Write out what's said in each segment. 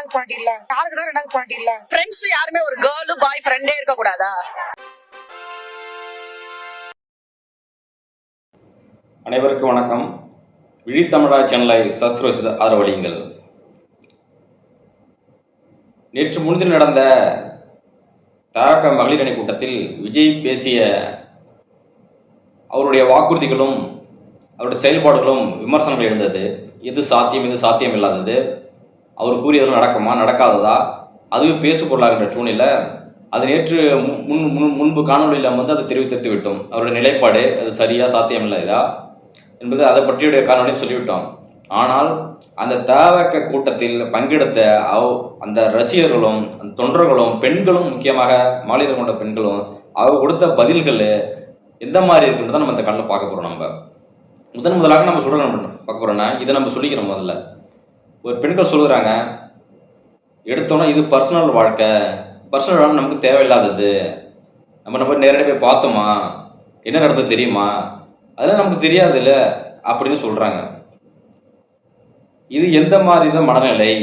ரெண்டாவது பாயிண்ட் இல்ல, யாருக்கு தான் ரெண்டாவது பாயிண்ட் இல்ல. ஃப்ரெண்ட்ஸ் யாருமே ஒரு கேர்ள் பாய் ஃப்ரெண்டே இருக்க கூடாதா? அனைவருக்கும் வணக்கம். விழித்தமிழா சேனலை சப்ஸ்கிரைப் செய்து ஆதரவளியுங்கள். நேற்று முன்தினம் நடந்த தக மகளிர் அணி கூட்டத்தில் விஜய் பேசிய அவருடைய வாக்குறுதிகளும் அவருடைய செயல்பாடுகளும் விமர்சனங்கள் எழுந்தது. எது சாத்தியம், எது சாத்தியம் இல்லாதது, அவர் கூறியதெல்லாம் நடக்குமா நடக்காததா, அதுவே பேசு பொருளாகின்ற சூழ்நிலை. அது நேற்று முன்பு காணொலியில் அதை தெரிவித்து விட்டோம். அவருடைய நிலைப்பாடு அது சரியா சாத்தியம் இல்லையா என்பது அதை பற்றியுடைய காணொலியும் சொல்லிவிட்டோம். ஆனால் அந்த தக கூட்டத்தில் பங்கெடுத்த அந்த ரசிகர்களும் அந்த தொண்டர்களும் பெண்களும், முக்கியமாக மாநிலம் கொண்ட பெண்களும் அவங்க கொடுத்த பதில்கள் எந்த மாதிரி இருக்குன்றதை நம்ம இந்த கண்ணில் பார்க்க போகிறோம். நம்ம முதலாக நம்ம பார்க்க போகிறோன்னா இதை நம்ம சொல்லிக்கிறோம். முதல்ல ஒரு பெண்கள் சொல்லுறாங்க, எடுத்தோன்னா இது பர்சனல் வாழ்க்கை, பர்சனல் வாழ்க்கை நமக்கு தேவையில்லாதது, நம்ம நேரடியாக போய் பார்த்தோமா, என்ன நடந்தது தெரியுமா, அதெல்லாம் நமக்கு தெரியாது இல்லை அப்படின்னு சொல்கிறாங்க. இது எந்த மாதிரி தான் மனநிலை?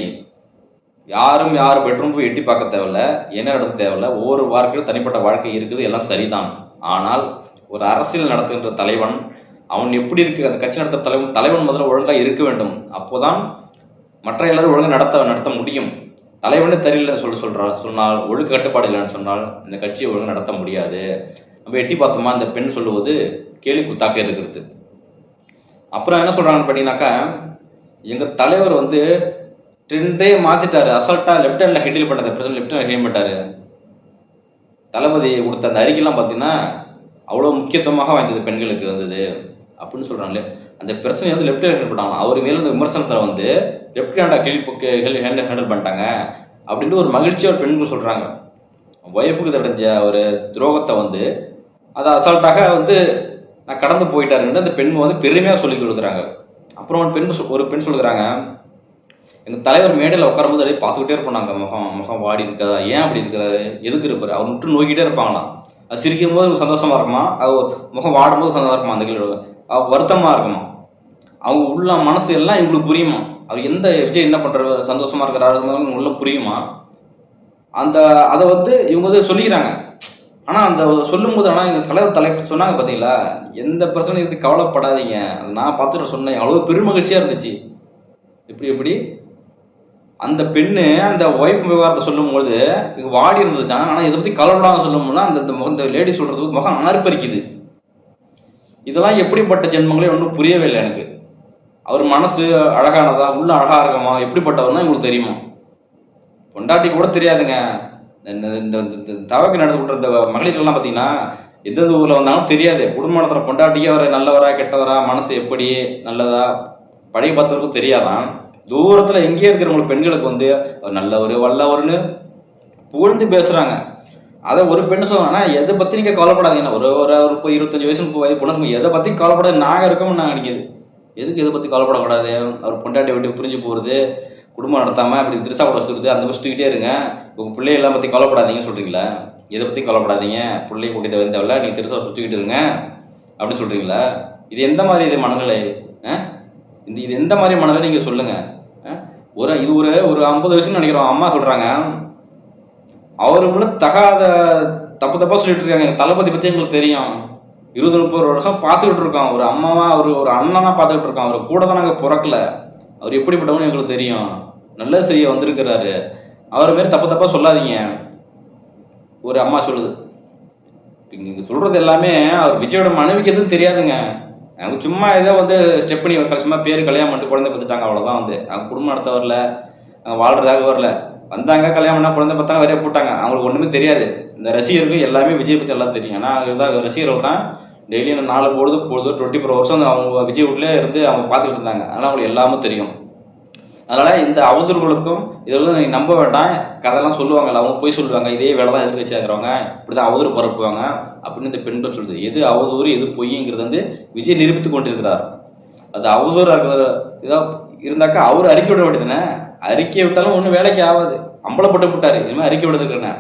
யாரும் பெட்ரூம் போய் எட்டி பார்க்க தேவையில்ல, என்ன நடத்த தேவையில்ல. ஒவ்வொரு வாழ்க்கையும் தனிப்பட்ட வாழ்க்கை இருக்குது, எல்லாம் சரிதான். ஆனால் ஒரு அரசியல் நடத்துகின்ற தலைவன் அவன் எப்படி இருக்கு, அந்த கட்சி நடத்துகிற தலைவன் முதல்ல ஒழுங்காக இருக்க வேண்டும். அப்போதான் மற்ற எல்லாரும் ஒழுங்காக நடத்த முடியும். தலைவனே தெரியல சொன்னால், ஒழுங்கு கட்டுப்பாடு இல்லைன்னு சொன்னால் இந்த கட்சியை ஒழுங்காக நடத்த முடியாது. நம்ம எட்டி பார்த்தோமா, இந்த பெண் சொல்லுவது கேலி குத்தாக இருக்கிறது. அப்புறம் என்ன சொல்றாங்கன்னு பார்த்தீங்கன்னாக்கா, எங்கள் தலைவர் ட்ரெண்டே மாற்றிட்டாரு, அசால்ட்டாக லெஃப்ட் ஹேண்டில் ஹெண்டில் பண்ணார், பிரச்சனை லெஃப்ட் ஹேண்ட் ஹெண்டில் பண்ணிட்டாரு. தளபதி கொடுத்த அந்த அறிக்கைலாம் பார்த்தீங்கன்னா அவ்வளோ முக்கியத்துவமாக வாய்ந்தது பெண்களுக்கு வந்தது அப்படின்னு சொல்கிறாங்களே. அந்த பிரச்சனையை லெஃப்ட் ஹேண்ட் பண்ணாங்க. அவர் மேலே இந்த விமர்சனத்தை லெஃப்ட் ஹேண்டாக ஹேண்டில் பண்ணிட்டாங்க அப்படின்ட்டு ஒரு மகிழ்ச்சியாக ஒரு பெண்கள் சொல்கிறாங்க. ஒய்ஃபுக்கு தெரிஞ்ச ஒரு துரோகத்தை அதை அசால்ட்டாக நான் கடந்து போயிட்டாருன்னு அந்த பெண் பெருமையாக சொல்லி கொடுக்குறாங்க. அப்புறம் ஒரு பெண் சொல்லுறாங்க, எங்கள் தலைவர் மேடையில் உட்காரும்போது அப்படியே பார்த்துக்கிட்டே இருப்போம், நாங்கள் முகம் வாடி இருக்காதா, ஏன் அப்படி இருக்கிறாரு, எதுக்கு இருப்பாரு, அவர் விட்டு நோக்கிட்டே இருப்பாங்களாம். அது சிரிக்கும் போது சந்தோஷமா இருக்குமா, அது முகம் வாடும்போது சந்தோஷமா இருக்குமா, அந்த கேள்வி வருத்தமாக இருக்குமா, அவங்க உள்ள மனசு எல்லாம் இவங்களுக்கு புரியுமா, அவர் எந்த விஜய் என்ன பண்ணுற சந்தோஷமா இருக்கிறாரு உள்ள புரியுமா. அதை இவங்க சொல்லிக்கிறாங்க. ஆனால் அந்த சொல்லும் போது எங்கள் தலைவர் சொன்னாங்க பார்த்தீங்களா, எந்த பிரச்சனையும் கவலைப்படாதீங்க, அதை நான் பார்த்துட்டு சொன்னேன், அவ்வளோ பெருமகிழ்ச்சியாக இருந்துச்சு. எப்படி அந்த பெண்ணு அந்த ஒய்ஃப் விவகாரத்தை சொல்லும்போது இங்கே வாடி இருந்துச்சான். ஆனால் இதை பற்றி கவலைப்படாமல் சொல்லும்போது அந்த லேடி சொல்கிறது முகம் அனர்ப்பரிக்குது. இதெல்லாம் எப்படிப்பட்ட ஜென்மங்களே ஒன்றும் புரியவே இல்லை எனக்கு. அவர் மனசு அழகானதா, உள்ள அழகாக இருக்குமா, எப்படிப்பட்டவர்னா உங்களுக்கு தெரியுமா? பொண்டாட்டி கூட தெரியாதுங்க. இந்த தவக்கு நடந்து விட்ற இந்த மகளிர்கள்லாம் பார்த்தீங்கன்னா எந்தெந்த ஊரில் வந்தாலும் தெரியாது. குடும்ப நடத்துகிற பொண்டாட்டியே அவர் நல்லவரா கெட்டவரா, மனசு எப்படி நல்லதா பழைய பார்த்தவருக்கும் தெரியாதான். தூரத்தில் எங்கேயே இருக்கிறவங்களுக்கு பெண்களுக்கு அவர் நல்லவர் வல்லவர்னு புகழ்ந்து பேசுகிறாங்க. அதை ஒரு பெண் சொல்லுவாங்கன்னா, எதை பற்றி நீங்கள் கவலைப்படாதீங்கன்னா, ஒரு 25 வயசு 30 வயசு பொண்ணு எதை பற்றி கவலைப்படாது நாங்கள் இருக்கோம்னு நாங்கள் நினைக்கிது. எதுக்கு எதை பற்றி கவலைப்படக்கூடாது? அவர் பொண்டாட்டி விட்டு பிரிஞ்சு போகிறது, குடும்பம் நடத்தாமல் அப்படி திருசா கூட சுற்றுறது, அந்த மாதிரி சுற்றிக்கிட்டே இருங்க. உங்கள் பிள்ளையெல்லாம் பற்றி கவலைப்படாதீங்கன்னு சொல்கிறீங்களா? எதை பற்றி கவலைப்படாதீங்க, பிள்ளைய கூட்டிகிட்டு தேவையில்ல, நீங்கள் திருசா சுற்றிக்கிட்டு இருங்க அப்படி சொல்கிறீங்களா? இது எந்த மாதிரி இது மனநிலை? இது எந்த மாதிரி மனநிலை நீங்கள் சொல்லுங்கள். இது ஒரு 50 வயசுன்னு நினைக்கிறோம். அம்மா சொல்கிறாங்க, அவருக்குள்ள தகாத தப்பாக சொல்லிட்டு இருக்காங்க. எங்கள் தளபதி பற்றி எங்களுக்கு தெரியும், 20-30 வருஷம் பார்த்துக்கிட்டு இருக்கோம். ஒரு அம்மாவா ஒரு அண்ணனா பார்த்துக்கிட்டு இருக்கோம். அவர் கூட தான் நாங்கள் பிறக்கல, அவர் எப்படிப்பட்டவன்னு எங்களுக்கு தெரியும், நல்லது செய்ய வந்திருக்கிறாரு, அவர் மாரி தப்பாக சொல்லாதீங்க ஒரு அம்மா சொல்லுது. இங்கே சொல்கிறது எல்லாமே அவர் விஜயோட மனைவிக்கு எதுவும் தெரியாதுங்க. அவங்க சும்மா ஏதோ ஸ்டெப் பண்ணி சும்மா பேர் கல்யாணம் பண்ணிட்டு குழந்தை பார்த்துட்டாங்க, அவ்வளோதான். அவங்க குடும்பம் நடத்த வரல, அவங்க வாழ்றதாக வரல, வந்தாங்க கல்யாணம் பண்ணால் குழந்தை பார்த்தாங்க, வரைய போட்டாங்க. அவங்களுக்கு ஒன்றுமே தெரியாது. இந்த ரசிகர்கள் எல்லாமே விஜய் பற்றி எல்லாம் தெரியும். ஆனால் இதுதான் ரசிகர்கள் தான் டெய்லியும் 4 பொழுது 24 வருஷம் அவங்க விஜய் வீட்டிலே இருந்து அவங்க பார்த்துக்கிட்டு இருந்தாங்க. ஆனால் அவங்களுக்கு எல்லாமே தெரியும். அதனால் இந்த அவதூறுகளுக்கும் இதெல்லாம் நீங்கள் நம்ப வேண்டாம். கதையெல்லாம் சொல்லுவாங்கல்ல, அவங்க போய் சொல்லுவாங்க, இதே வேலை தான் எதிர்த்து வச்சுருக்கிறவங்க இப்படி தான் அவதூறு பரப்புவாங்க அப்படின்னு இந்த பெண்கள் சொல்லுது. எது அவதூறு எது பொய்ங்கிறது விஜய் நிரூபித்து கொண்டிருக்கிறார். அது அவதூறாக இருக்கிற இதாக இருந்தாக்கா அவர் அறிக்கை விட வேண்டியதுனே. அறிக்கை விட்டாலும் ஒன்றும் வேலைக்கு ஆகாது, அம்பலப்பட்டு விட்டார். இனிமேல் அறிக்கை விடுறதுக்குன்னு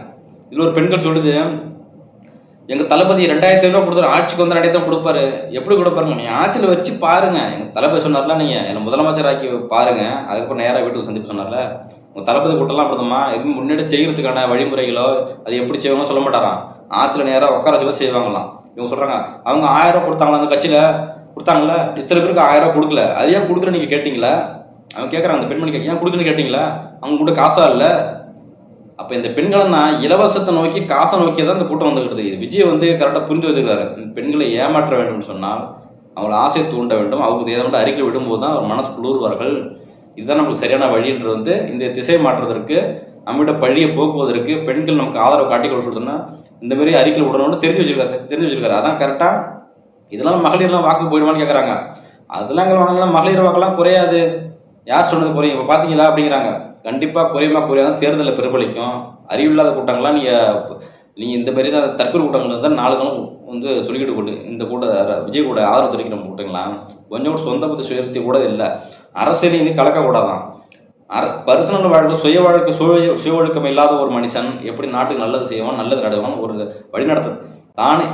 இதில் ஒரு பெண்கள் சொல்லுது, எங்க தளபதி 2500 கொடுத்தாரு, ஆட்சிக்கு வந்து 2000 கொடுப்பாரு. எப்படி கொடுப்பாருங்க? நீ ஆட்சியில் வச்சு பாருங்க. எங்க தளபதி சொன்னார்ல, நீங்க என்ன முதலமைச்சர் ஆக்கி பாருங்க, அதுக்கப்புறம் நேராக வீட்டுக்கு சந்திப்பு சொன்னார்ல. உங்க தளபதி கூட்டம்லாம் அப்படிதுமா எதுவும் முன்னாடி செய்யறதுக்கான வழிமுறைகளோ அது எப்படி செய்வாங்க சொல்ல மாட்டாராம். ஆட்சியில் நேராக உட்கார வச்சு செய்வாங்களாம். இவங்க சொல்றாங்க அவங்க 1000 கொடுத்தாங்களா அந்த கட்சியில கொடுத்தாங்கல்ல, இத்தனை பேருக்கு 1000 கொடுக்கல, அது ஏன் கொடுக்குறேன்னு நீங்க கேட்டீங்களா? அவன் கேட்கறான், அந்த பெண்மணி ஏன் கொடுக்குன்னு கேட்டீங்களா? அவங்க கூட காசா இல்லை. அப்ப இந்த பெண்களை இலவசத்தை நோக்கி காசை நோக்கி தான் இந்த கூட்டம் வந்துகிட்டு இது விஜய் வந்து கரெக்டாக புரிந்து வச்சுக்கிறாரு. பெண்களை ஏமாற்ற வேண்டும் சொன்னால் அவங்களை ஆசையை தூண்ட வேண்டும், அவங்க ஏதாவது அறிக்கை விடும்போது தான் அவர் மனசு குளிர்வார்கள். இதுதான் நமக்கு சரியான வழின்றது வந்து இந்த திசை மாற்றுவதற்கு, நம்மகிட்ட பழியை போக்குவதற்கு, பெண்கள் நமக்கு ஆதரவு காட்டி கொடுத்துருந்தோம்னா இந்த மாதிரி அறிக்கை விடணும்னு தெரிஞ்சு வச்சிருக்காரு. அதான் கரெக்டா. இதெல்லாம் மகளிர்லாம் வாக்கு போயிடுவான்னு கேட்குறாங்க. அதெல்லாம் வாங்கலாம், மகளிர் வாக்கெல்லாம் குறையாது. யார் சொன்னது குறையும்? இப்போ பார்த்தீங்களா அப்படிங்கிறாங்க. கண்டிப்பாக குறையாத தேர்தலில் பிரபலிக்கும். அறிவில்லாத கூட்டங்கள்லாம் நீங்கள் இந்த மாதிரி தான் தற்கொலை கூட்டங்கள் தான் நாளுகளும் வந்து சொல்லிக்கிட்டு கொண்டு இந்த விஜய் கூட ஆதரவு தெரிவிக்கிற கூட்டங்களாம் கொஞ்சம் கூட சொந்த பற்றி சுயத்தி கூட இல்லை. அரசியலையும் வந்து கலக்கக்கூடாதான். பர்சனல் வாழ்க்கை சுய ஒழுக்கம் இல்லாத ஒரு மனுஷன் எப்படி நாட்டுக்கு நல்லது செய்வான், நல்லது நடவான், ஒரு வழிநடத்த தானே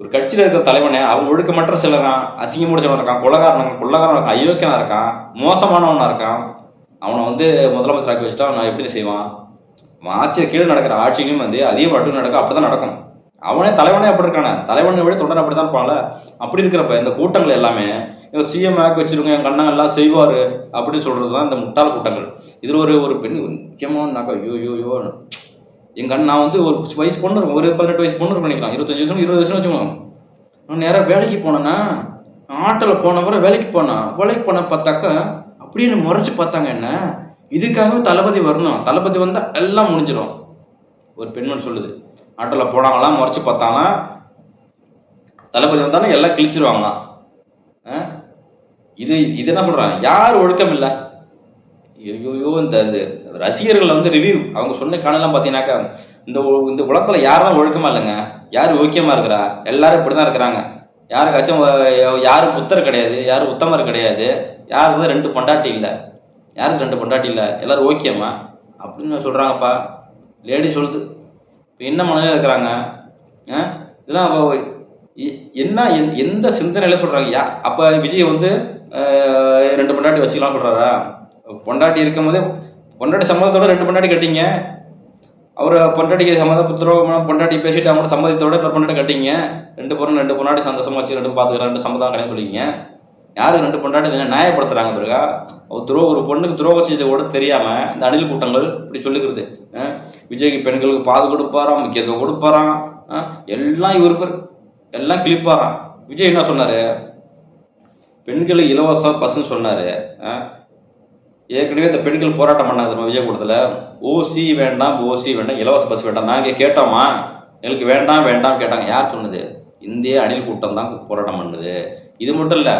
ஒரு கட்சியில் இருக்கிற தலைவனே அவன் ஒழுக்கமற்ற சிலரான், அசிங்கம் முடிச்சவன் இருக்கான், கொள்ளக்காரன் இருக்கான், அயோக்கியனா இருக்கான், மோசமானவனா இருக்கான். அவனை வந்து முதலமைச்சராக்கி வச்சுட்டா அவன் எப்படி செய்வான்? ஆட்சியை கீழே நடக்கிற ஆட்சியும் வந்து அதே மட்டும் நடக்கும். அப்படிதான் நடக்கும். அவனே தலைவனே அப்படி இருக்கானே, தலைவனை விட தொண்டனை அப்படித்தான் இருப்பான்ல. அப்படி இருக்கிறப்ப இந்த கூட்டங்கள் எல்லாமே சிஎம் ஆக்கி வச்சிருக்கோம், என் கண்ணா எல்லாம் செய்வாரு அப்படின்னு சொல்றதுதான் இந்த முட்டாள் கூட்டங்கள். இதுல ஒரு பெண் முக்கியமானாக்கா யோ எங்க நான் வந்து ஒரு வயசு பொண்ணு இருக்கும், ஒரு 18 வயசு பொண்ணு பண்ணிக்கலாம், 25 வருஷம் 20 வருஷம் வச்சுக்கோங்க. நான் நேராக வேலைக்கு போனேன்னா ஆட்டோவில் போனவரை வேலைக்கு போன பார்த்தாக்கா அப்படின்னு முறைச்சு பார்த்தாங்க என்ன. இதுக்காகவே தளபதி வரணும், தளபதி வந்தால் எல்லாம் முடிஞ்சிடும். ஒரு பெண்மணி சொல்லுது, ஆட்டோவில் போனாங்களாம், முறைச்சு பார்த்தாங்களாம், தளபதி வந்தாலும் எல்லாம் கிழிச்சிருவாங்களாம். இது என்ன சொல்றாங்க? யார் ஒழுக்கம் இல்லை? ஐயோ இந்த ரசிகர்கள் வந்து ரிவ்யூ அவங்க சொன்ன காணலாம் பார்த்தீங்கன்னாக்கா இந்த உலகத்துல யாரும் ஒழுக்கமா இல்லைங்க, யார் ஓக்கியமா இருக்கிறா, எல்லாரும் இப்படிதான் இருக்கிறாங்க. யாருக்காச்சும் யாரும் புத்தர் கிடையாது, யாரும் உத்தமர் கிடையாது, யாருக்கு 2 பொண்டாட்டி இல்லை, யாருக்கு 2 பொண்டாட்டி இல்லை, எல்லாரும் ஓக்கியமா அப்படின்னு சொல்றாங்கப்பா. லேடி சொல்லுது. இப்போ என்ன மனநிலை இருக்கிறாங்க? இதெல்லாம் என்ன எந்த சிந்தனையில சொல்றாங்க? அப்ப விஜய் வந்து 2 பொண்டாட்டி வச்சுக்கலாம் சொல்றாரா? பொண்டாட்டி இருக்கும் போதே பொண்டாட்டி சம்மதத்தோட 2 பொண்டாட்டி கட்டிங்க. அவர் பொண்டாட்டிக்கு சம்மதம் பொண்டாட்டி பேசிட்டு அவங்களோட சம்மதத்தோட 1 பொண்டாட்டி கட்டிங்க. 2 பொண்டாட்டி சந்தோஷமா வச்சு 2 பார்த்துக்கிறேன், 2 சம்மதம் கிடையாது சொல்லிங்க. யாருக்கு 2 பொண்டாட்டி நியாயப்படுத்துறாங்க பிறகா? ஒரு பொண்ணுக்கு துரோகம் செஞ்சது கூட தெரியாம இந்த அணில் கூட்டங்கள் இப்படி சொல்லிக்கிறது. விஜய்க்கு பெண்களுக்கு பாது கொடுப்பாராம், முக்கியத்துவம் கொடுப்பாராம், எல்லாம் இவருக்கு எல்லாம் கிளிப்பாராம். விஜய் என்ன சொன்னாரு? பெண்களுக்கு இலவச பஸ்ன்னு சொன்னாரு. ஏற்கனவே இந்த பெண்கள் போராட்டம் பண்ணாங்க நம்ம விஜயபுரத்தில். ஓசி வேண்டாம், இலவச பஸ் வேண்டாம். நாங்கள் கேட்டோமா? எங்களுக்கு வேண்டாம் கேட்டாங்க. யார் சொன்னது? இந்திய அணில் கூட்டம் தான் போராட்டம் பண்ணுது. இது மட்டும் இல்லை,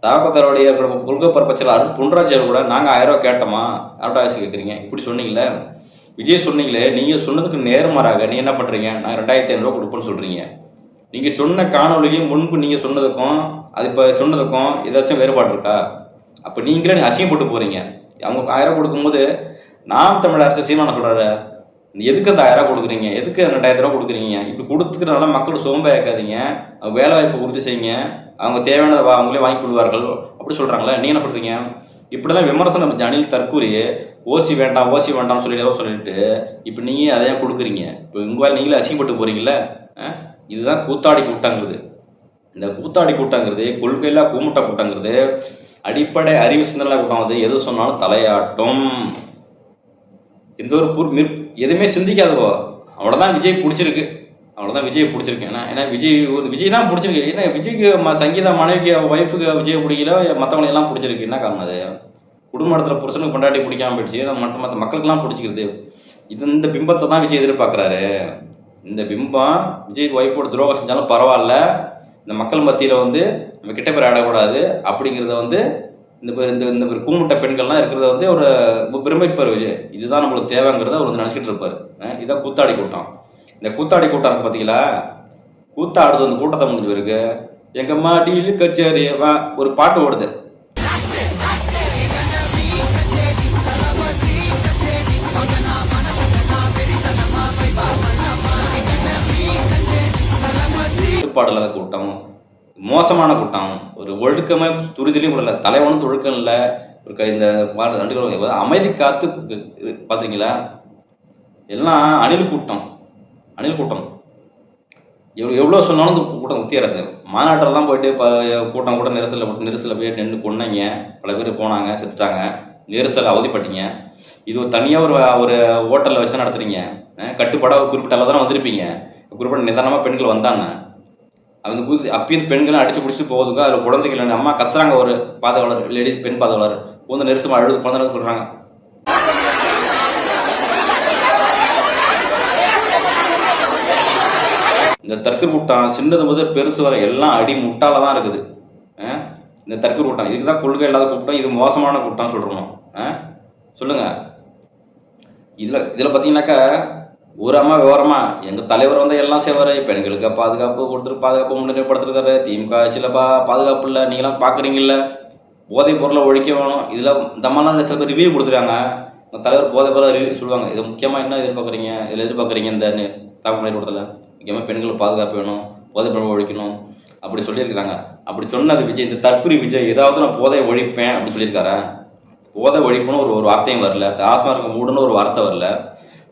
தாக்கத்தருடைய கொள்கை பரப்பச்சல் பொன்ராஜ் கூட நாங்கள் 1000 ரூபா கேட்டோமா? அட்வர்டைஸ் கேட்குறீங்க, இப்படி சொன்னீங்களே. விஜய் சொன்னீங்களே, நீங்கள் சொன்னதுக்கு நேர்மாறாக நீ என்ன பண்ணுறீங்க? நான் 2500 ரூபா கொடுப்பேன்னு சொல்கிறீங்க. நீங்கள் சொன்ன காணொலியும் முன்பு நீங்கள் சொன்னதுக்கும் அது இப்போ சொன்னதுக்கும் ஏதாச்சும் வேறுபாடு இருக்கா? அப்போ நீங்களே அசிங்கப்பட்டு போகிறீங்க. அவங்க 1000 ரூபா கொடுக்கும்போது நாம் தமிழ் அரசு சீமான சொல்கிறாரு, எதுக்கு அந்த 1000 ரூபா கொடுக்குறீங்க, எதுக்கு 2000 ரூபா கொடுக்குறீங்க? இப்படி கொடுத்துக்கிறனால மக்கள் சோம்பேறிக்காதீங்க, வேலை வாய்ப்பு உறுதி செய்யுங்க, அவங்க தேவையானதை அவங்களே வாங்கி கொள்வார்கள் அப்படி சொல்கிறாங்களே. நீ என்ன பண்ணுறீங்க? இப்படிலாம் விமர்சனம் அணில் தற்கூரி ஓசி வேண்டாம்னு சொல்லிட்டு இப்போ நீங்கள் அதையா கொடுக்குறீங்க. இப்போ உங்களால் நீங்களே அசிங்கப்பட்டு போகிறீங்கள. இதுதான் கூத்தாடி கூட்டங்கிறது. இந்த கூத்தாடி கூட்டங்கிறது கொள்கையில்லா கூமுட்டை கூட்டங்கிறது அடிப்படை அறிவு சிந்தனை கூட்டம். வந்து எது சொன்னாலும் தலையாட்டும், எந்த ஒரு எதுவுமே சிந்திக்காதவோ. அவ்வளோதான் விஜய் பிடிச்சிருக்கு. ஏன்னா விஜய் தான் பிடிச்சிருக்கு. ஏன்னா விஜய்க்கு சங்கீதா மனைவிக்கு ஒய்ஃபுக்கு விஜய் பிடிக்கல, மற்றவங்களை எல்லாம் பிடிச்சிருக்கு. என்ன காரணம்? அது குடும்ப இடத்துல புருஷனுக்கு பொண்டாட்டி பிடிக்காம போயிடுச்சு, மற்ற மக்களுக்கெல்லாம் பிடிச்சிக்கிறது. இந்த பிம்பத்தை தான் விஜய் எதிர்பார்க்குறாரு. இந்த பிம்பம் விஜய் ஒய்ஃபோட துரோகம் செஞ்சாலும் பரவாயில்ல, இந்த மக்கள் மத்தியில் வந்து நம்ம கிட்ட பேர் ஆடக்கூடாது அப்படிங்கிறத வந்து இந்த கூமுட்டை பெண்கள்லாம் இருக்கிறத வந்து ஒரு விரும்பிப்பார் விஜய். இதுதான் நம்மளுக்கு தேவைங்கிறத அவர் வந்து நினச்சிக்கிட்டு இருப்பார். இதுதான் கூத்தாடி கூட்டம். இந்த கூத்தாடி கூட்டம் பார்த்தீங்களா? கூத்தாடுது அந்த கூட்டத்தை முடிஞ்சு இருக்கு. எங்க மாடியில் கச்சேரி ஒரு பாட்டு ஓடுது. கட்டுப்பாடு இல்லாத கூட்டம், மோசமான கூட்டம், ஒரு ஒழுக்கமே துரிதிலையும் கூட இல்லை, தலைவனும் ஒழுக்கம் இல்லை. இந்த அமைதி காத்து பார்த்தீங்களா, எல்லாம் அணில் கூட்டம். அணில் கூட்டம் எவ்வளோ சொன்னாலும் இந்த கூட்டம் குத்திடுறது. மாநாட்டில் தான் போயிட்டு கூட்டம் கூட நெரிசலில் போய் நின்று கொண்டாங்க, பல பேர் போனாங்க, செத்துட்டாங்க, நெரிசல் அவதிப்பட்டீங்க. இது ஒரு தனியாக ஒரு ஹோட்டலில் வச்சு தான் நடத்துறீங்க. கட்டுப்பாடாக ஒரு குறிப்பிட்ட அளவு தானே வந்திருப்பீங்க. குறிப்பிட்ட நிதானமாக பெண்கள் வந்தாங்க. அந்த அப்பயும் பெண்களும் அடிச்சு பிடிச்சிட்டு போகுதுங்க. அதில் குழந்தைகள் அம்மா கத்துறாங்க, ஒரு பாதுகாவலர் லேடி பெண் பாதுகாவலர் வந்து நெரிசமாக அழுது குழந்தை சொல்கிறாங்க. இந்த தற்கொலை கூட்டம் சின்னது முதல் பெருசு வரை எல்லாம் அடி முட்டால தான் இருக்குது. இந்த தற்கொலை கூட்டம் இதுக்கு தான் கொள்கை இல்லாத கூட்டம், இது மோசமான கூட்டம் சொல்கிறோம். சொல்லுங்க. இதில் பார்த்தீங்கன்னாக்கா ஒரு அம்மா விவரமா எங்கள் தலைவர் வந்து எல்லாம் செய்வார், பெண்களுக்கு பாதுகாப்பு கொடுத்துட்டு பாதுகாப்பு முன்னிலைப்படுத்திருக்காரு, திமுக ஆட்சியில் பாதுகாப்பு இல்லை, நீங்களாம் பார்க்குறீங்கல்ல, போதைப் பொருளை ஒழிக்க வேணும். இதில் இந்த மாதிரிலாம் சில பேர் ரிவ்யூ கொடுத்துருக்காங்க. உங்கள் தலைவர் போதைப் பொருளை ரிவ்யூ சொல்லுவாங்க. இது முக்கியமாக என்ன எதிர்பார்க்குறீங்க, இதில் எதிர்பார்க்குறீங்க இந்த தமிழ் கூட்டத்தில் முக்கியமாக பெண்களுக்கு பாதுகாப்பு வேணும், போதைப் பொருளை ஒழிக்கணும் அப்படி சொல்லியிருக்கிறாங்க. அப்படி சொன்னது விஜய், இந்த தற்கொலை விஜய் ஏதாவது நான் போதையை ஒழிப்பேன் அப்படின்னு சொல்லியிருக்காரா? போதை ஒழிப்புன்னு ஒரு வார்த்தையும் வரல, டாஸ்மார்க் மூடுன்னு ஒரு வார்த்தை வரல.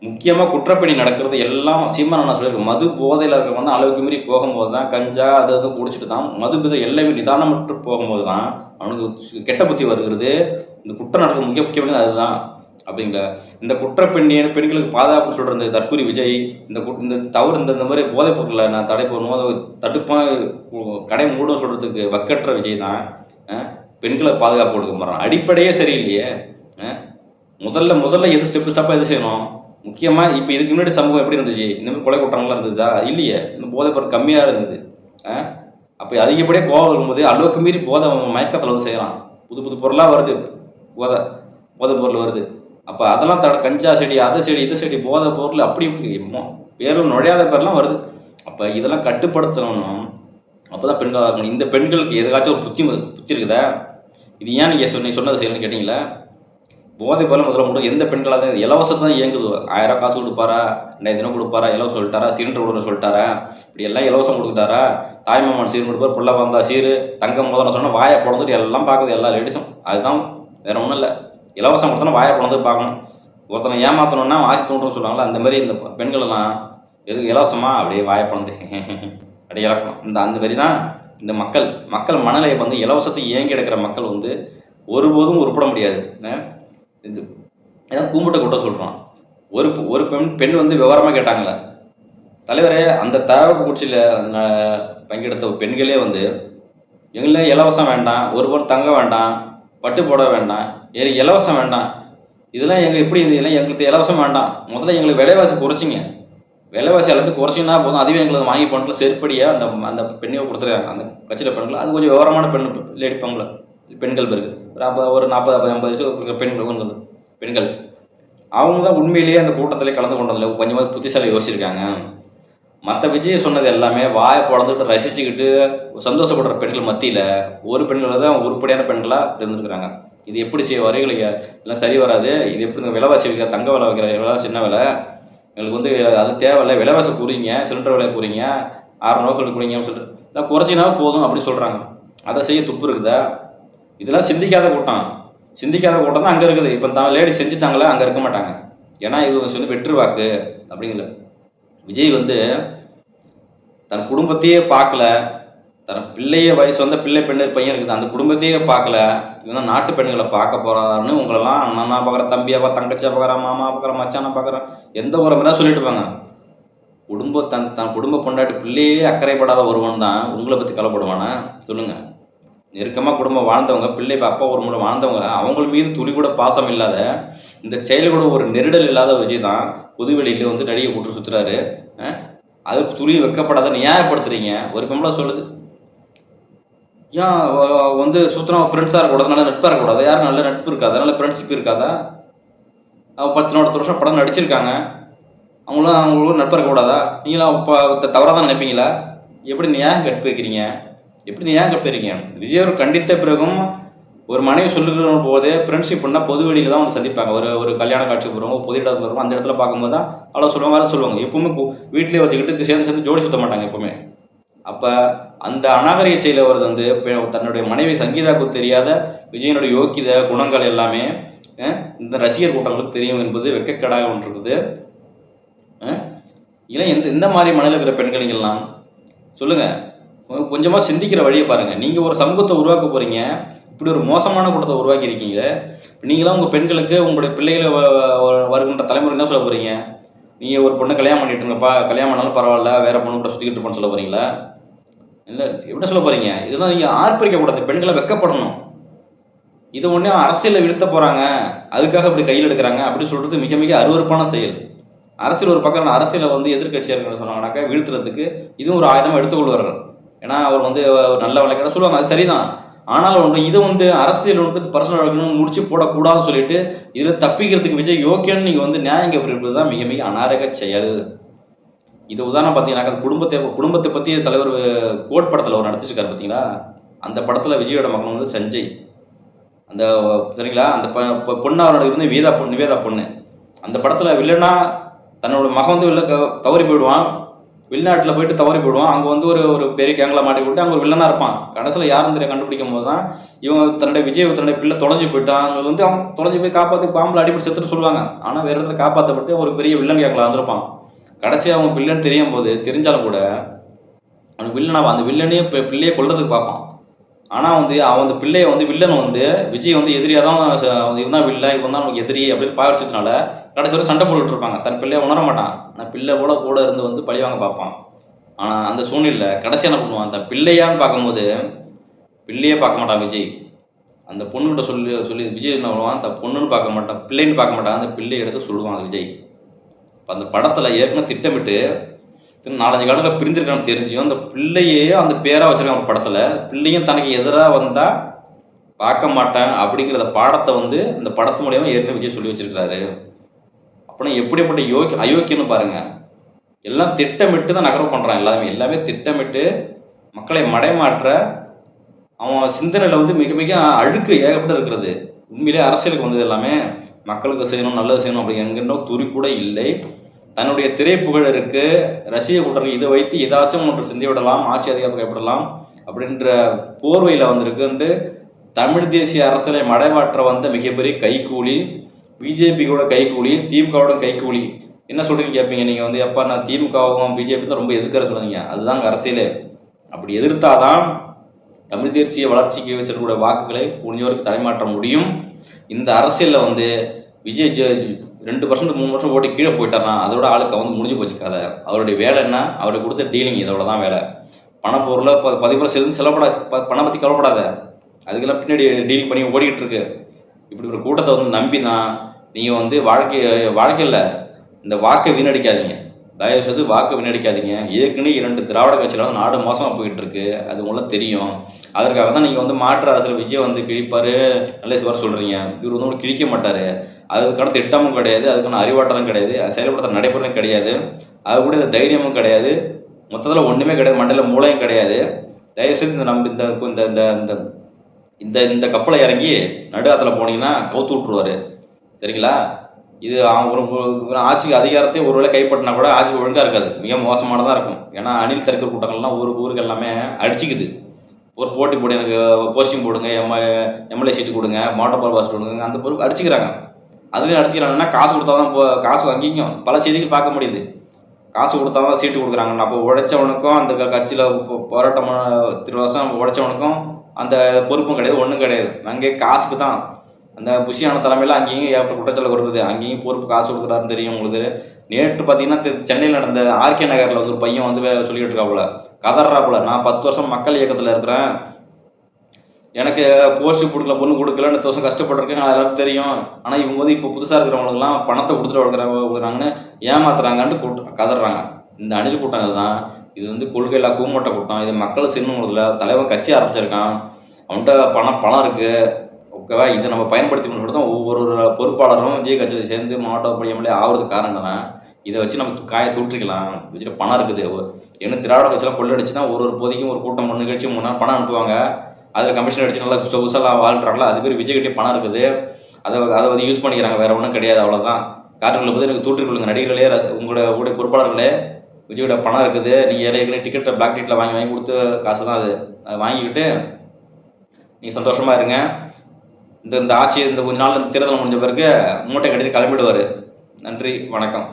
முக்கியமாக குற்றப்பணி நடக்கிறது எல்லாம் சீமான் நான் சொல்லியிருக்கேன். மது போதையில் இருக்கிற வந்து அளவுக்கு மீறி போகும்போது தான், கஞ்சா அது குடிச்சிட்டு தான், மது பிதை எல்லாமே நிதானமற்று போகும்போது தான் அவனுக்கு கெட்ட புத்தி வருகிறது. இந்த குற்றம் நடக்கிறது முக்கியமானது அதுதான். அப்படிங்களா? இந்த பெண்களுக்கு பாதுகாப்பு சொல்கிற இந்த தற்கொலை விஜய், இந்த தவறு இந்த மாதிரி போதைப் பொருட்களை நான் தடை பண்ணணும், தடுப்பாக கடை மூடும் சொல்கிறதுக்கு வக்கற்ற விஜய் தான் பெண்களை பாதுகாப்பு கொடுக்க போகிறான். அடிப்படையே சரியில்லையே. முதல்ல எது ஸ்டெப்பாக எது செய்யணும்? முக்கியமாக இப்போ இதுக்கு முன்னாடி சமூகம் எப்படி இருந்துச்சு? இந்த மாதிரி கொலை குற்றங்கள்லாம் இருந்ததா? இல்லையே. இந்த போதைப் பொருள் கம்மியாக இருந்தது. அப்போ அதிகப்படியாக கோவம் இருக்கும்போது அளவுக்கு மீறி போதை மயக்கத்தில் வந்து செய்கிறான். புது பொருளாக வருது, போதைப் பொருள் வருது. அப்போ அதெல்லாம் கஞ்சா செடி, அதை செடி, இது செடி, போதை பொருள் அப்படி பேரில் நுழையாத பேர்லாம் வருது. அப்போ இதெல்லாம் கட்டுப்படுத்தணும். அப்போ தான் பெண்களாக இருக்கணும். இந்த பெண்களுக்கு எதுக்காச்சும் ஒரு புத்தி இருக்குதா? இது ஏன் நீங்கள் சொன்னதை செய்யணும்னு கேட்டிங்களா? போதை பொருள் முதல்ல மட்டும் எந்த பெண்களாக தான் இலவசத்தை தான் இயங்குது. 1000 காசு கொடுப்பாரா, 2000 தினம் கொடுப்பாரா, இலவசம் சொல்லிட்டாரா, சிலிண்டர் கொடுக்க சொல்லிட்டாரா, இப்படி எல்லாம் இலவசம் கொடுக்குறாரா? தாய்மாமன் சீர் கொடுப்பார், புள்ள வந்தா சீர், தங்கம் முதல்ல சொன்னால் வாயை பிறந்துட்டு எல்லாம் பார்க்குது எல்லா லேடிஸும். அதுதான், வேற ஒன்றும் இல்லை. இலவசம் கொடுத்தோன்னா வாயை பிறந்துட்டு பார்க்கணும். ஒருத்தனை ஏமாற்றணுன்னா ஆசை தோன்றுன்னு சொல்லுவாங்களா, அந்த மாதிரி இந்த பெண்களெல்லாம் எதுக்கு இலவசமாக அப்படியே வாயை பிறந்து அப்படியே இறக்கணும். அந்த மாதிரி தான் இந்த மக்கள் மனநிலையை வந்து இலவசத்தை இயங்கி எடுக்கிற மக்கள் வந்து ஒருபோதும் உருப்பட முடியாது. இது ஏதாவது கூம்பிட்ட கூட்டம் சொல்கிறான். ஒரு பெண் வந்து விவரமாக கேட்டாங்களே, தலைவரே அந்த தரவு பூச்சியில் பங்கெடுத்த பெண்களே வந்து எங்களே இலவசம் வேண்டாம், ஒரு பொருள் தங்க வேண்டாம், பட்டு போட வேண்டாம், இலவசம் வேண்டாம், இதெல்லாம் எப்படி இதெல்லாம் எங்களுக்கு இலவசம் வேண்டாம், முதல்ல எங்களுக்கு விலைவாசி குறைச்சிங்க, விலைவாசி அளவுக்கு குறைச்சிங்கன்னா போதும், அதுவே எங்களுக்கு வாங்கி பண்ணுறது செருப்படியாக அந்த பெண்ணியை கொடுத்துருக்காங்க. அந்த கட்சியில் பெண்கள் அது கொஞ்சம் விவரமான லேடி பெண்கள் பிறகு ஒரு 40-50 வயசு பெண்கள் அவங்க தான் உண்மையிலேயே அந்த கூட்டத்திலே கலந்து கொண்டதில்லை, கொஞ்சமாக புத்திசாலி யோசிச்சிருக்காங்க. மற்ற விஜய் சொன்னது எல்லாமே வாயை பிறந்துக்கிட்டு ரசிச்சுக்கிட்டு சந்தோஷப்படுற பெண்கள் மத்தியில் ஒரு பெண்களை தான் உருப்படியான பெண்களாக இருந்துருக்குறாங்க. இது எப்படி வரைகளை எல்லாம் சரி வராது, இது எப்படி விலைவாசி வைக்கிற, தங்க விலை வைக்கிற விலை சின்ன விலை, எங்களுக்கு வந்து அது தேவையில்லை, விலைவாசி கூறிங்க, சிலிண்டர் விலை கூறிங்க, 600 சொல்லி கூறிங்கன்னு சொல்லிட்டு குறைச்சினா போதும் அப்படி சொல்கிறாங்க. அதை செய்ய துப்பு இருக்குதா? இதெல்லாம் சிந்திக்காத கூட்டம் தான் அங்கே இருக்குது. இப்போ தான் லேடி செஞ்சுட்டாங்களே, அங்கே இருக்க மாட்டாங்க. ஏன்னா இது வந்து வெற்று வாக்கு அப்படிங்கல. விஜய் வந்து தன் குடும்பத்தையே பார்க்கல, தன் பிள்ளைய வயசு வந்த பெண்ணு பையன் இருக்குது, அந்த குடும்பத்தையே பார்க்கல. இவன் தான் நாட்டு பெண்களை பார்க்க போறான்னு உங்களெல்லாம் அண்ணா பார்க்குறேன், தம்பியா தங்கச்சியா பார்க்குறேன், மாமா பார்க்குறேன், மச்சானா பார்க்குறேன், எந்த ஒரு மாதிரி சொல்லிட்டு இருப்பாங்க. தன் குடும்ப பொண்டாட்டி பிள்ளையே அக்கறைப்படாத ஒருவன் தான் உங்களை பற்றி கவலைப்படுவானா? சொல்லுங்க. நெருக்கமாக குடும்பம் வாழ்ந்தவங்க, பிள்ளை அப்பா ஒரு முறை வாழ்ந்தவங்க, அவங்கள மீது துளி கூட பாசம் இல்லாத, இந்த செயல் கூட ஒரு நெருடல் இல்லாத விஜய் தான் புதுவெளியில் வந்து நடிகை கூட்டு சுற்றுறாரு. அதுக்கு துளி வைக்கப்படாத நியாயப்படுத்துறீங்க. ஒரு பெம்பளை சொல்லுது, ஏன் வந்து சுத்தமாக ஃப்ரெண்ட்ஸாக இருக்கக்கூடாது, நல்ல நட்பாக இருக்கக்கூடாது, யாரும் நல்ல நட்பு இருக்காதா, நல்ல ஃப்ரெண்ட்ஷிப் இருக்காதா? அவள் 10 வருஷம் படம் நடிச்சிருக்காங்க, அவங்களும் நட்பாக இருக்கக்கூடாதா? நீங்களும் இப்போ தவறாக தான் நினைப்பீங்களா? எப்படி நியாயம் கட்டு வைக்கிறீங்க? எப்படி ஏன் கட்டுறீங்க? விஜய் அவர் கண்டித்த பிறகும் ஒரு மனைவி சொல்லுகிற போதே ஃப்ரெண்ட்ஷிப் பண்ணால் பொது வெளியில் தான் வந்து சந்திப்பாங்க. ஒரு கல்யாண காட்சி போகிறவங்க, பொது இடத்துல வருவோம், அந்த இடத்துல பார்க்கும்போது தான் அவ்வளோ சொல்லுவாங்க, வேலை சொல்லுவாங்க. எப்பவுமே வீட்டிலே வச்சுக்கிட்டு சேர்ந்து ஜோடி சுற்ற மாட்டாங்க. எப்பவுமே அப்போ அந்த அநாகரிக செயலில் வருது வந்து தன்னுடைய மனைவி சங்கீதாவுக்கு தெரியாத விஜயனுடைய யோக்கியத குணங்கள் எல்லாமே இந்த ரசிகர் கூட்டங்களுக்கு தெரியும் என்பது வெட்கக்கேடாக ஒன்று இருக்குது. இல்லை எந்த மாதிரி மனதில் இருக்கிற பெண்கள்லாம் சொல்லுங்கள், கொஞ்சமாக சிந்திக்கிற வழியை பாருங்கள். நீங்கள் ஒரு சமூகத்தை உருவாக்க போகிறீங்க, இப்படி ஒரு மோசமான கூட்டத்தை உருவாக்கி இருக்கீங்க. நீங்களாம் உங்கள் பெண்களுக்கு உங்களுடைய பிள்ளைகளை வருகின்ற தலைமுறை என்ன சொல்ல போகிறீங்க? நீங்கள் ஒரு பொண்ணை கல்யாணம் பண்ணிட்டுருங்கப்பா, கல்யாணம் பண்ணாலும் பரவாயில்ல, வேறு பொண்ணு கூட சுற்றிக்கிட்டு இருப்போன்னு சொல்ல போகிறீங்களா? இல்லை, எப்படி சொல்ல போகிறீங்க? இதெல்லாம் நீங்கள் ஆர்ப்பரிக்கக்கூடாது, பெண்களை வெக்கப்படணும். இது ஒன்றே அரசியலில் வீழ்த்த போகிறாங்க, அதுக்காக இப்படி கையில் எடுக்கிறாங்க அப்படி சொல்கிறது மிக மிக அருவருப்பான செயல். அரசியல் ஒரு பக்கம், அரசியலை வந்து எதிர்கட்சியாக இருக்கிற சொன்னாங்கன்னாக்கா வீழ்த்துறதுக்கு இதுவும் ஒரு ஆயுதமாக எடுத்துக்கொள்வார்கள். ஏன்னா அவர் வந்து நல்ல வழக்கை சொல்லுவாங்க, அது சரிதான். ஆனாலும் ஒன்று இதை வந்து அரசியல் வந்து பர்சனல் வழக்கணும் முடிச்சு போடக்கூடாதுன்னு சொல்லிட்டு இதில் தப்பிக்கிறதுக்கு விஜய் யோக்கியன்னு நீங்கள் வந்து நியாயம் கேட்பது தான் மிக மிக அநாகரிக செயல். இது உதாரணம் பார்த்தீங்கன்னாக்கா குடும்பத்தை பற்றி தலைவர் கோட் படத்தில் அவர் நடிச்சிருக்காரு பார்த்தீங்களா? அந்த படத்தில் விஜயோட மகன் வந்து சஞ்சய், அந்த சரிங்களா, அந்த பொண்ணு அவரோட வந்து நிவேதா பொண்ணு. அந்த படத்தில் வில்லனா தன்னோட மகன் வந்து தவறி போயிடுவான், வெளிநாட்டில் போயிட்டு தவறி போயிடுவான். அங்கே வந்து ஒரு பெரிய கேங்கில் மாட்டி விட்டு அங்கே ஒரு வில்லனாக இருப்பான். கடைசியில் யாரும் தெரிய கண்டுபிடிக்கும் போது தான் இவன் தன்னுடைய பிள்ளை தொலைஞ்சு போயிட்டான். அங்கே வந்து அவன் தொலைஞ்சு போய் காப்பாற்றி பாம்பில் அடிப்பட்டு செத்துட்டு சொல்லுவாங்க. ஆனால் வேறு இடத்துல காப்பாற்றப்பட்டு ஒரு பெரிய வில்லன் கேங்கில் வந்திருப்பான். கடைசியாக அவன் பிள்ளைன்னு தெரியும் போது தெரிஞ்சாலும் கூட அவன் வில்லனாக அந்த பிள்ளையே கொல்றதுக்கு பார்ப்பான். ஆனால் வந்து அவன் அந்த பிள்ளையை வந்து வில்லன் வந்து விஜய் வந்து எதிரியாக தான், இவன் தான் வில்லை, இவன் தான் நமக்கு எதிரி அப்படின்னு பாவிச்சதுனால கடைசி வரை சண்டை போட்டுட்டு இருப்பாங்க. தன் பிள்ளையை உணர மாட்டான், ஆனால் பிள்ளை கூட இருந்து வந்து பழிவாங்க பார்ப்பான். ஆனால் அந்த சூழ்நிலை கடைசி என்ன பண்ணுவான், அந்த பிள்ளையான்னு பார்க்கும்போது பிள்ளையே பார்க்க மாட்டான் விஜய். அந்த பொண்ணுகிட்ட சொல்லி விஜய் என்ன பண்ணுவான், அந்த பொண்ணுன்னு பார்க்க மாட்டான், பிள்ளைன்னு பார்க்க மாட்டான், அந்த பிள்ளையை எடுத்து சொல்லுவான் விஜய். இப்போ அந்த படத்தில் ஏற்கனவே திட்டமிட்டு 4-5 காலத்தில் பிரிந்திருக்கான்னு தெரிஞ்சும் அந்த பிள்ளையே அந்த பேராக வச்சிருக்காங்க படத்தில். பிள்ளையும் தனக்கு எதிராக வந்தால் பார்க்க மாட்டேன் அப்படிங்கிறத பாடத்தை வந்து இந்த படத்து மூலியமாக ஏற்கனவே விஜய் சொல்லி வச்சிருக்கிறாரு. அப்படின்னா எப்படிப்பட்ட அயோக்கியன்னு பாருங்க. எல்லாம் திட்டமிட்டு தான் நகர்வு பண்ணுறான். எல்லாமே திட்டமிட்டு மக்களை மடைமாற்ற அவன் சிந்தனையில் வந்து மிக மிக அழுக்கு ஏகப்பட்டு இருக்கிறது. உண்மையிலே அரசியலுக்கு வந்தது எல்லாமே மக்களுக்கு செய்யணும், நல்லது செய்யணும் அப்படி என்கின்ற துரி கூட இல்லை. தன்னுடைய திரைப்புகழருக்கு ரசிக கூட்டர்கள் இதை வைத்து ஏதாச்சும் ஒன்று சிந்தி விடலாம், ஆட்சி அதிகாரம் கைப்படலாம் அப்படின்ற போர்வையில் வந்திருக்குன்ட்டு தமிழ் தேசிய அரசியலை மடைமாற்ற வந்த மிகப்பெரிய கைக்கூலி. பிஜேபி கூட கைக்கூலி, திமுகவோட கைக்கூலி. என்ன சொல்றீங்க கேட்பீங்க நீங்கள் வந்து, எப்போ நான் திமுகவும் பிஜேபி தான் ரொம்ப எதிர்க்கிற சொல்லுவீங்க. அதுதாங்க அரசியலே. அப்படி எதிர்த்தாதான் தமிழ் தேசிய வளர்ச்சிக்கு செல்லக்கூடிய வாக்குகளை முடிஞ்சவருக்கு தடைமாற்ற முடியும். இந்த அரசியலில் வந்து விஜய் 2% 3% ஓட்டி கீழே போயிட்டார்னா அதோட ஆளுக்கு வந்து முடிஞ்சு போச்சு கதை. அவருடைய வேலை என்ன, அவருக்கு கொடுத்த டீலிங் இதோட தான் வேலை. பணப்பொருளை 10% செலப்படாது, பணம் பற்றி கவலைப்படாத, அதுக்கெல்லாம் பின்னாடி டீலிங் பண்ணி ஓடிக்கிட்டு இருக்கு. இப்படி ஒரு கூட்டத்தை வந்து நம்பி தான் நீங்கள் வந்து வாழ்க்கையில் இந்த வாக்கை வீணடிக்காதீங்க. தயவுசெய்து வாக்கை வீணடிக்காதீங்க. ஏற்கனவே 2 திராவிட கட்சியில் வந்து நாடு மோசமாக போயிட்டு இருக்கு, அது உங்களுக்கு தெரியும். அதற்காக தான் நீங்கள் வந்து மாற்று அரசியல் விஜய் வந்து கிழிப்பார் நல்ல சிவார் சொல்கிறீங்க. இவர் வந்து கிழிக்க மாட்டார். அதுக்கான திட்டமும் கிடையாது, அதுக்கான அறிவாற்றலும் கிடையாது, செயல்படுத்த நடைமுறையும் கிடையாது, அது கூட இந்த தைரியமும் கிடையாது, மொத்தத்தில் ஒன்றுமே கிடையாது, மண்டல மூளையும் கிடையாது. தயவுசெய்து இந்த கப்பலை இறங்கி நடுஆத்துல போனீங்கன்னா கவுத்து விட்டுருவாரு, சரிங்களா? இது ஒரு ஆட்சிக்கு அதிகாரத்தை ஒருவேளை கைப்பற்றினா கூட ஆட்சி ஒழுங்காக இருக்காது, மிக மோசமானதாக இருக்கும். ஏன்னா அணில் தடுக்க கூட்டங்கள்லாம் ஊருக்கு எல்லாமே அடிச்சுக்குது. ஒரு போட்டி போட்டு எனக்கு போஸ்டிங் போடுங்க, எம்எல்ஏ சீட்டு கொடுங்க, மோட்டார் பால் பாஸ் கொடுங்க, அந்த பொறுப்பு அடிச்சுக்கிறாங்க. அதுலேயும் அடிச்சுக்கிறாங்கன்னா காசு கொடுத்தா தான் காசு அங்கேயும் பல செய்திகள் பார்க்க முடியுது. காசு கொடுத்தா தான் சீட்டு கொடுக்குறாங்க. அப்போ உழைச்சவனுக்கும் அந்த கட்சியில் போராட்டம் 3 வருஷம் உழைச்சவனுக்கும் அந்த பொறுப்பும் கிடையாது, ஒன்றும் கிடையாது. அங்கே காசுக்கு தான் அந்த புஷியான தலைமையில் அங்கேயும் ஏற்பட்ட குற்றச்சாட்டு வருது. அங்கேயும் பொறுப்பு காசு கொடுக்குறாருன்னு தெரியும் உங்களுக்கு. நேற்று பார்த்தீங்கன்னா சென்னையில் நடந்த ஆர்கே நகரில் வந்து ஒரு பையன் வந்து சொல்லிக்கிட்டு இருக்காப்புல, கதறாப்புல, நான் 10 வருஷம் மக்கள் இயக்கத்தில் இருக்கிறேன், எனக்கு போஸ்ட்டு கொடுக்கல, பொண்ணு கொடுக்கல, 10 வருஷம் கஷ்டப்பட்டுருக்கேன், எல்லாருக்கும் தெரியும். ஆனால் இவங்க வந்து இப்போ புதுசாக இருக்கிறவங்களுக்குலாம் பணத்தை கொடுத்துட்டு கொடுக்குறாங்கன்னு ஏமாத்துறாங்கன்ட்டு கதறாங்க. இந்த அணில் கூட்டம் தான் இது வந்து கொள்கையில்லா கூமட்ட கூட்டம். இது மக்களை சின்னவங்களதுல தலைவன் கட்சி ஆரம்பிச்சிருக்கான், அவன்கிட்ட பணம் இருக்குது, ஓகேவா? இதை நம்ம பயன்படுத்தி கொண்டு தான் ஒவ்வொரு பொறுப்பாளரும் விஜய் கட்சியில் சேர்ந்து மாவட்ட எம்எல்ஏ ஆகிறதுக்கு காரணம் தானே. இதை வச்சு நம்ம காயை தூற்றிக்கலாம். வச்சுட்டு பணம் இருக்குது. என்ன திராவிட கட்சியெல்லாம் கொள்ளடிச்சு தான் ஒரு பொதிக்கும் ஒரு கூட்டம் 3 நிகழ்ச்சி 3 நாள் பணம் அனுப்புவாங்க. அதில் கமிஷன் அடிச்சு நல்லா சொகுசெல்லாம் வாழ்றாங்களா, அது பேர் விஜய் கிட்டே பணம் இருக்குது. அதை வந்து யூஸ் பண்ணிக்கிறாங்க, வேறு ஒன்றும் கிடையாது, அவ்வளோதான். காட்டுக்குள்ள போது எனக்கு தூற்றிக்கொள்ளுங்க நடிகர்களே, உங்களுடைய பொறுப்பாளர்களே, விஜயோட பணம் இருக்குது, நீங்கள் ஏற்கனவே டிக்கெட்டை பிளாக் டிக்கெட்டில் வாங்கி வாங்கி கொடுத்து காசு தான் அது. அதை வாங்கிக்கிட்டு நீங்கள் சந்தோஷமாக இருங்க. இந்த ஆட்சி இந்த கொஞ்ச நாள் தேர்தல் முடிஞ்ச பிறகு மூட்டை கட்டிட்டு கிளம்பிடுவார். நன்றி, வணக்கம்.